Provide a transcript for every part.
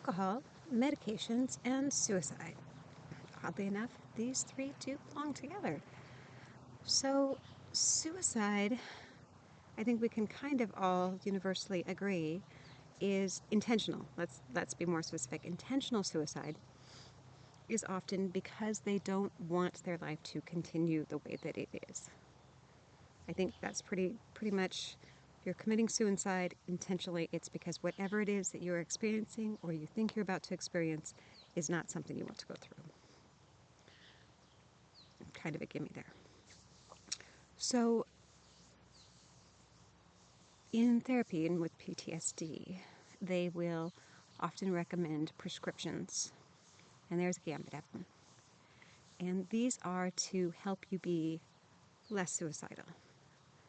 alcohol, medications, and suicide. Oddly enough, these three do belong together. So, suicide, I think we can kind of all universally agree, is intentional. Let's be more specific. Intentional suicide is often because they don't want their life to continue the way that it is. I think that's pretty much, if you're committing suicide intentionally, it's because whatever it is that you're experiencing or you think you're about to experience is not something you want to go through. Kind of a gimme there. So in therapy and with PTSD, they will often recommend prescriptions, and there's a gamut of them. And these are to help you be less suicidal.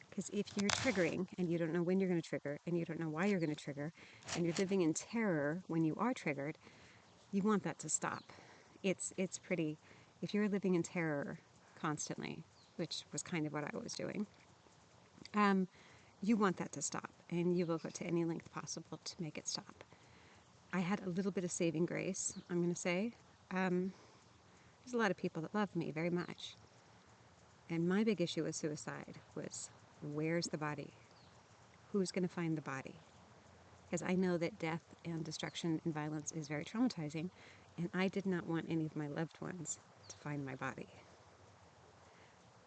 Because if you're triggering and you don't know when you're going to trigger and you don't know why you're going to trigger and you're living in terror when you are triggered, you want that to stop. It's pretty, if you're living in terror constantly, which was kind of what I was doing, you want that to stop, and you will go to any length possible to make it stop. I had a little bit of saving grace, I'm going to say. There's a lot of people that love me very much. And my big issue with suicide was, where's the body? Who's going to find the body? Because I know that death and destruction and violence is very traumatizing, and I did not want any of my loved ones to find my body.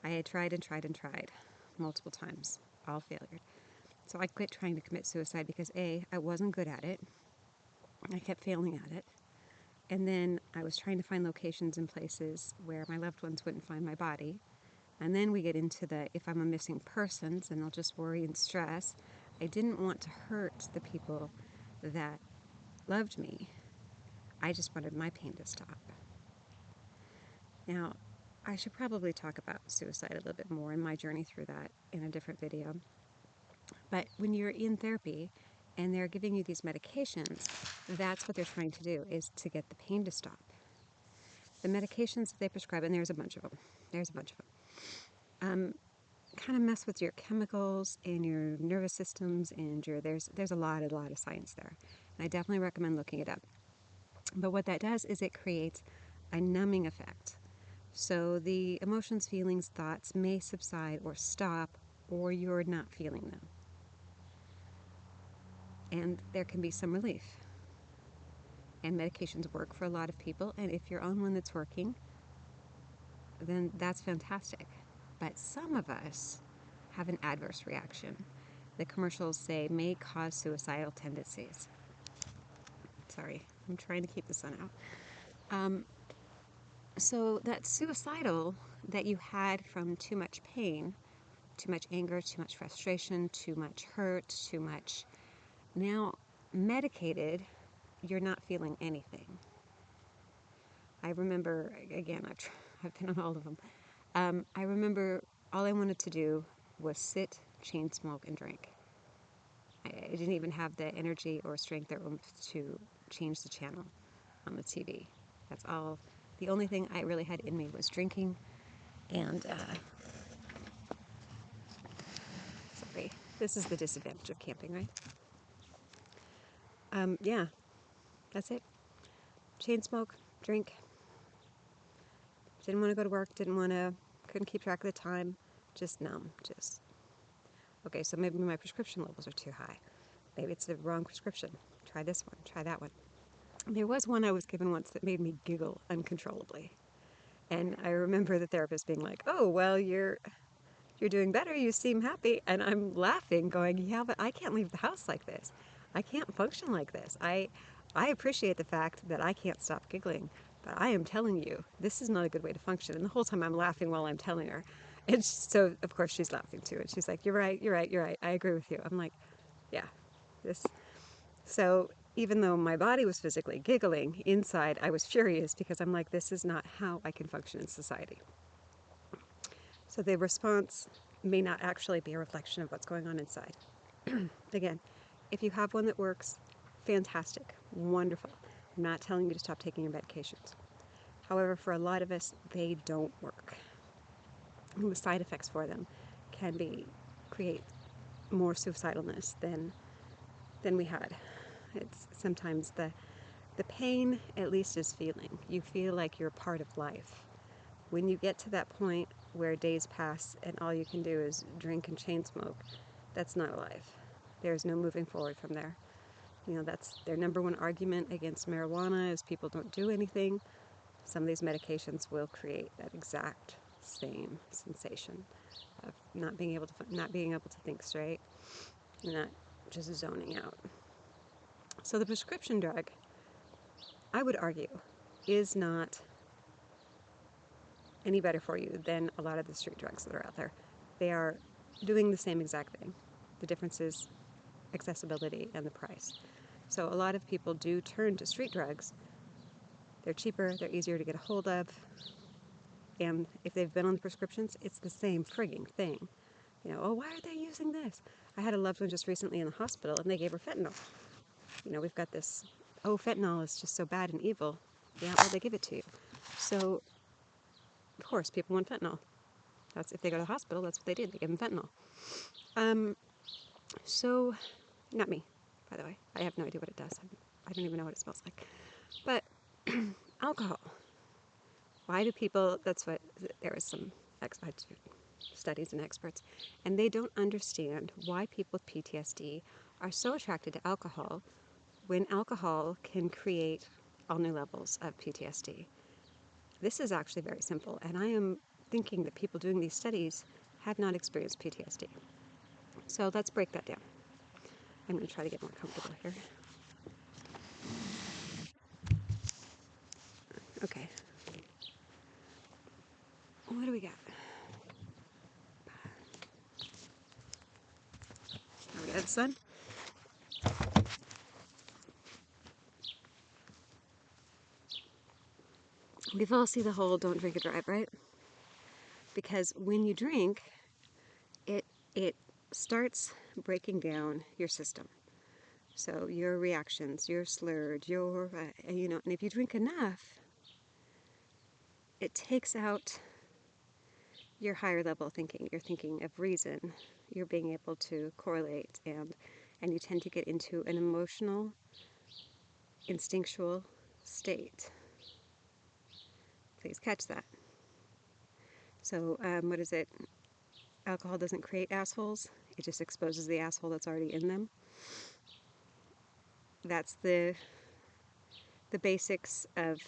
I had tried and tried and tried multiple times, all failure. So I quit trying to commit suicide because A, I wasn't good at it. I kept failing at it. And then I was trying to find locations and places where my loved ones wouldn't find my body. And then we get into the, if I'm a missing person, then I'll just worry and stress. I didn't want to hurt the people that loved me. I just wanted my pain to stop. Now, I should probably talk about suicide a little bit more and my journey through that in a different video. But when you're in therapy and they're giving you these medications, that's what they're trying to do, is to get the pain to stop. The medications that they prescribe, and there's a bunch of them, kind of mess with your chemicals and your nervous systems, and there's a lot of science there. And I definitely recommend looking it up. But what that does is it creates a numbing effect. So the emotions, feelings, thoughts may subside or stop, or you're not feeling them. And there can be some relief. And medications work for a lot of people, and if you're on one that's working, then that's fantastic. But some of us have an adverse reaction. The commercials say may cause suicidal tendencies. Sorry, I'm trying to keep the sun out. So that suicidal that you had from too much pain, too much anger, too much frustration, too much hurt, too much, now medicated, you're not feeling anything. I remember, again, I've been on all of them. I remember all I wanted to do was sit, chain smoke, and drink. I didn't even have the energy or strength or oomph to change the channel on the TV. That's all. The only thing I really had in me was drinking and, sorry, this is the disadvantage of camping, right? Yeah, that's it. Chain smoke, drink. Didn't want to go to work, couldn't keep track of the time, just numb, okay, so maybe my prescription levels are too high. Maybe it's the wrong prescription. Try this one, try that one. There was one I was given once that made me giggle uncontrollably. And I remember the therapist being like, oh, well, you're doing better, you seem happy. And I'm laughing, going, yeah, but I can't leave the house like this. I can't function like this. I appreciate the fact that I can't stop giggling, but I am telling you, this is not a good way to function. And the whole time I'm laughing while I'm telling her. And so, of course, she's laughing too. And she's like, you're right. I agree with you. I'm like, yeah, this. So even though my body was physically giggling, inside I was furious because I'm like, this is not how I can function in society. So the response may not actually be a reflection of what's going on inside. Again, if you have one that works, fantastic, wonderful. I'm not telling you to stop taking your medications. However, for a lot of us, they don't work. And the side effects for them can create more suicidalness than we had. It's sometimes The pain, at least, is feeling. You feel like you're part of life. When you get to that point where days pass and all you can do is drink and chain smoke, that's not a life. There's no moving forward from there. That's their number one argument against marijuana is people don't do anything. Some of these medications will create that exact same sensation of not being able to think straight, not just zoning out. So the prescription drug, I would argue, is not any better for you than a lot of the street drugs that are out there. They are doing the same exact thing. The difference is accessibility and the price. So a lot of people do turn to street drugs. They're cheaper, they're easier to get a hold of, and if they've been on the prescriptions, it's the same frigging thing. Oh, why are they using this? I had a loved one just recently in the hospital, and they gave her fentanyl. We've got this, fentanyl is just so bad and evil. Yeah, well, they give it to you. So, of course, people want fentanyl. That's if they go to the hospital, that's what they do. They give them fentanyl. So, not me, by the way. I have no idea what it does. I don't even know what it smells like. But alcohol. Why do people? There is some studies and experts, and they don't understand why people with PTSD are so attracted to alcohol when alcohol can create all new levels of PTSD. This is actually very simple, and I am thinking that people doing these studies have not experienced PTSD. So let's break that down. I'm going to try to get more comfortable here. Okay. What do we got? We got the sun. We've all seen the whole don't drink and drive, right? Because when you drink, it starts breaking down your system. So your reactions, you're slurred, and if you drink enough, it takes out your higher level thinking. You're thinking of reason. You're being able to correlate, and you tend to get into an emotional, instinctual state. Please catch that. So, what is it? Alcohol doesn't create assholes. It just exposes the asshole that's already in them. That's the basics of,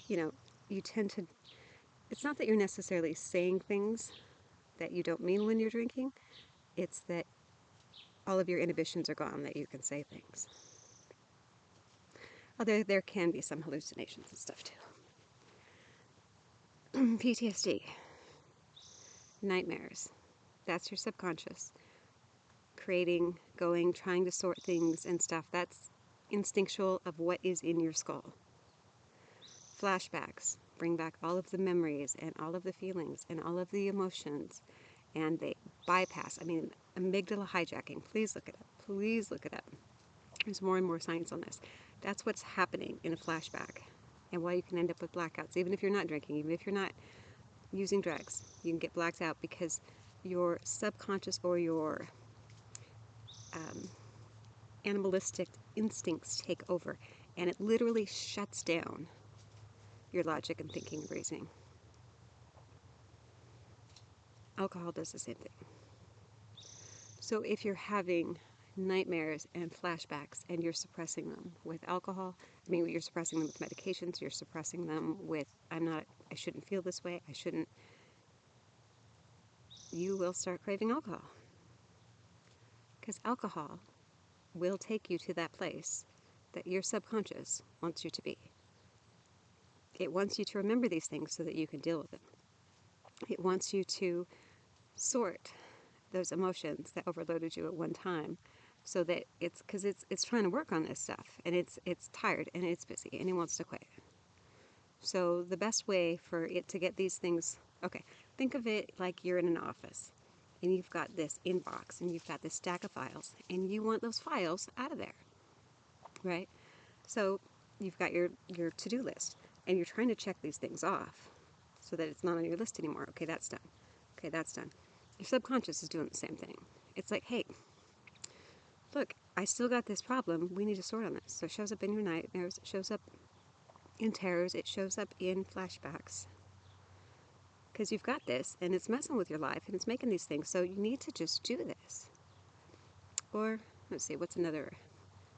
you tend to, it's not that you're necessarily saying things that you don't mean when you're drinking. It's that all of your inhibitions are gone, that you can say things. Although there can be some hallucinations and stuff too. PTSD. Nightmares. That's your subconscious. Creating, going, trying to sort things and stuff. That's instinctual of what is in your skull. Flashbacks bring back all of the memories and all of the feelings and all of the emotions, and they bypass. Amygdala hijacking. Please look it up. Please look it up. There's more and more science on this. That's what's happening in a flashback, and why you can end up with blackouts, even if you're not drinking, even if you're not using drugs. You can get blacked out because your subconscious or your animalistic instincts take over, and it literally shuts down your logic and thinking and reasoning. Alcohol does the same thing. So if you're having nightmares and flashbacks and you're suppressing them with alcohol, you're suppressing them with medications, you're suppressing them with, I shouldn't feel this way, you will start craving alcohol. Because alcohol will take you to that place that your subconscious wants you to be. It wants you to remember these things so that you can deal with them. It wants you to sort those emotions that overloaded you at one time, so that it's trying to work on this stuff, and it's tired and it's busy and it wants to quit. So the best way for it to get these things, think of it like you're in an office and you've got this inbox and you've got this stack of files and you want those files out of there, right? So you've got your to-do list and you're trying to check these things off so that it's not on your list anymore. Okay, that's done. Okay, that's done. Your subconscious is doing the same thing. It's like, hey, look, I still got this problem. We need to sort on this. So it shows up in your nightmares. It shows up in terrors. It shows up in flashbacks. Because you've got this, and it's messing with your life, and it's making these things. So you need to just do this. Or, let's see, what's another?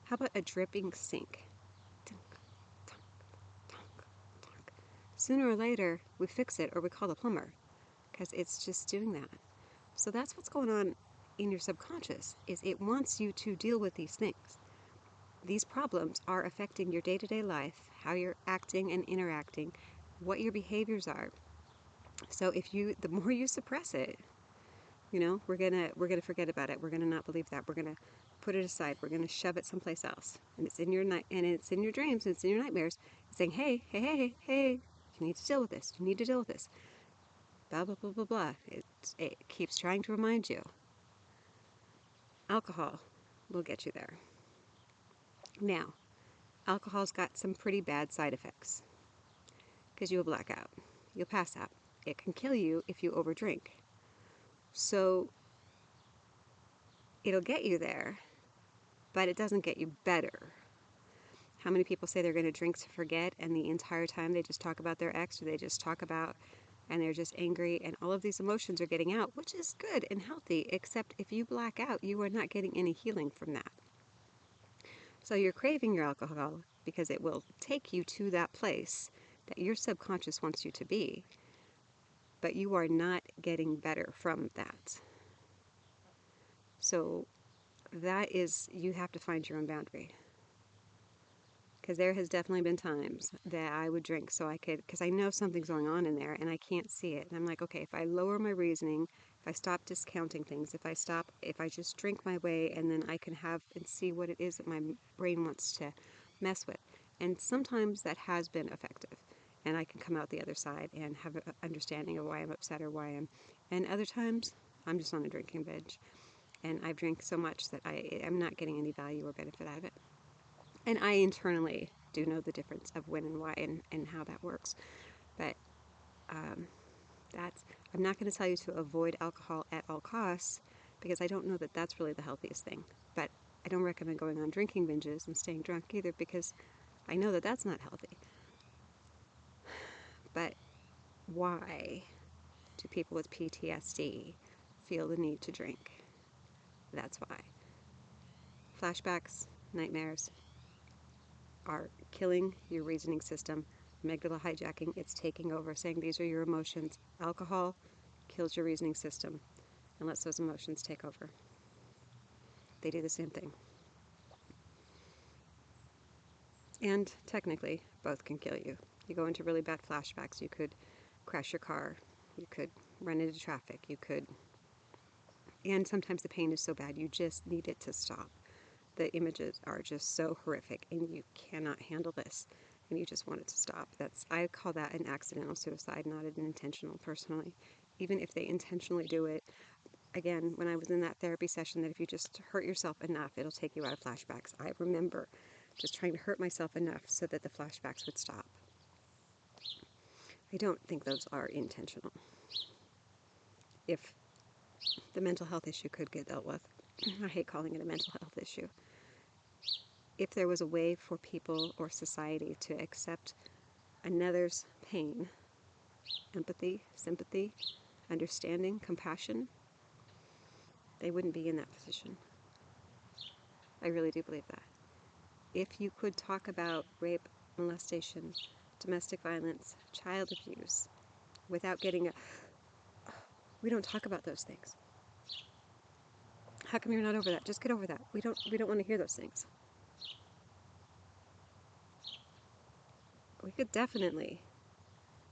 How about a dripping sink? Sooner or later, we fix it or we call the plumber because it's just doing that. So that's what's going on in your subconscious, is it wants you to deal with these things. These problems are affecting your day-to-day life, how you're acting and interacting, what your behaviors are. So the more you suppress it, we're gonna forget about it. We're gonna not believe that. We're gonna put it aside. We're gonna shove it someplace else. And it's in your night, and it's in your dreams, and it's in your nightmares. It's saying, hey, hey, hey, hey, hey, you need to deal with this. You need to deal with this. Blah blah blah blah blah. It keeps trying to remind you. Alcohol will get you there. Now, alcohol's got some pretty bad side effects because you'll black out. You'll pass out. It can kill you if you overdrink. So it'll get you there, but it doesn't get you better. How many people say they're going to drink to forget, and the entire time they just talk about their ex, or they just talk about, and they're just angry, and all of these emotions are getting out, which is good and healthy, except if you black out, you are not getting any healing from that. So you're craving your alcohol because it will take you to that place that your subconscious wants you to be, but you are not getting better from that. So that is, you have to find your own boundary. Because there has definitely been times that I would drink so I could, because I know something's going on in there and I can't see it. And I'm like, okay, if I lower my reasoning, if I stop discounting things, if I just drink my way, and then I can have and see what it is that my brain wants to mess with. And sometimes that has been effective. And I can come out the other side and have an understanding of why I'm upset or why I'm. And other times, I'm just on a drinking binge. And I've drank so much that I'm not getting any value or benefit out of it. And I internally do know the difference of when and why and how that works. But I'm not going to tell you to avoid alcohol at all costs, because I don't know that that's really the healthiest thing. But I don't recommend going on drinking binges and staying drunk either, because I know that that's not healthy. But why do people with PTSD feel the need to drink? That's why. Flashbacks, nightmares, are killing your reasoning system. Amygdala hijacking, it's taking over, saying these are your emotions. Alcohol kills your reasoning system and lets those emotions take over. They do the same thing. And technically, both can kill you. You go into really bad flashbacks. You could crash your car. You could run into traffic. And sometimes the pain is so bad you just need it to stop. The images are just so horrific and you cannot handle this and you just want it to stop. I call that an accidental suicide, not an intentional, personally. Even if they intentionally do it, again, when I was in that therapy session, that if you just hurt yourself enough, it'll take you out of flashbacks. I remember just trying to hurt myself enough so that the flashbacks would stop. I don't think those are intentional. If the mental health issue could get dealt with, I hate calling it a mental health issue. If there was a way for people or society to accept another's pain, empathy, sympathy, understanding, compassion, they wouldn't be in that position. I really do believe that. If you could talk about rape, molestation, domestic violence, child abuse, without getting we don't talk about those things. How come you're not over that? Just get over that. We don't want to hear those things. We could definitely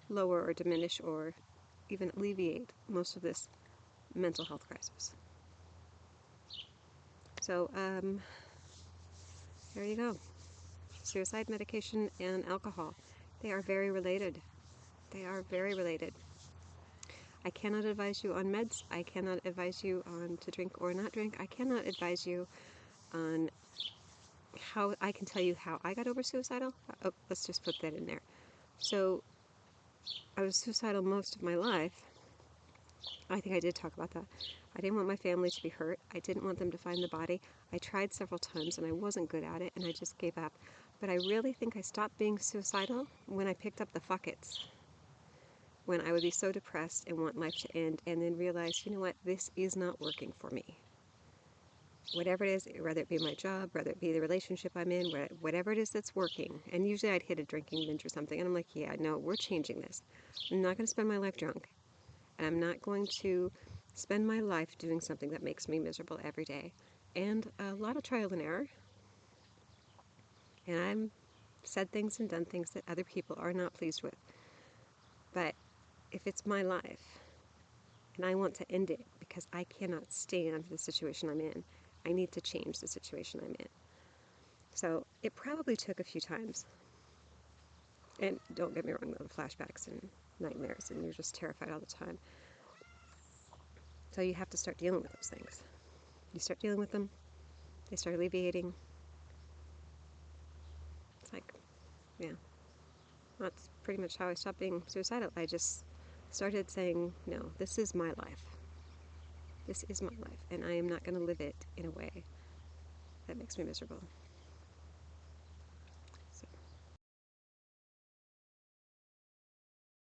lower or diminish or even alleviate most of this mental health crisis. So, there you go. Suicide medication and alcohol. They are very related. They are very related. I cannot advise you on meds. I cannot advise you on to drink or not drink. I cannot advise you on how. I can tell you how I got over suicidal. Oh, let's just put that in there. So, I was suicidal most of my life. I think I did talk about that. I didn't want my family to be hurt. I didn't want them to find the body. I tried several times and I wasn't good at it and I just gave up. But I really think I stopped being suicidal when I picked up the fuck it's. When I would be so depressed and want life to end and then realize, you know what, this is not working for me. Whatever it is, whether it be my job, whether it be the relationship I'm in, whatever it is that's working. And usually I'd hit a drinking binge or something and I'm like, yeah, no, we're changing this. I'm not going to spend my life drunk. And I'm not going to spend my life doing something that makes me miserable every day. And a lot of trial and error. And I've said things and done things that other people are not pleased with. But if it's my life and I want to end it because I cannot stand the situation I'm in, I need to change the situation I'm in. So it probably took a few times. And don't get me wrong, though, flashbacks and nightmares, and you're just terrified all the time. So you have to start dealing with those things. You start dealing with them, they start alleviating. It's like, yeah, that's pretty much how I stopped being suicidal. I just started saying, no, this is my life. This is my life, and I am not going to live it in a way that makes me miserable.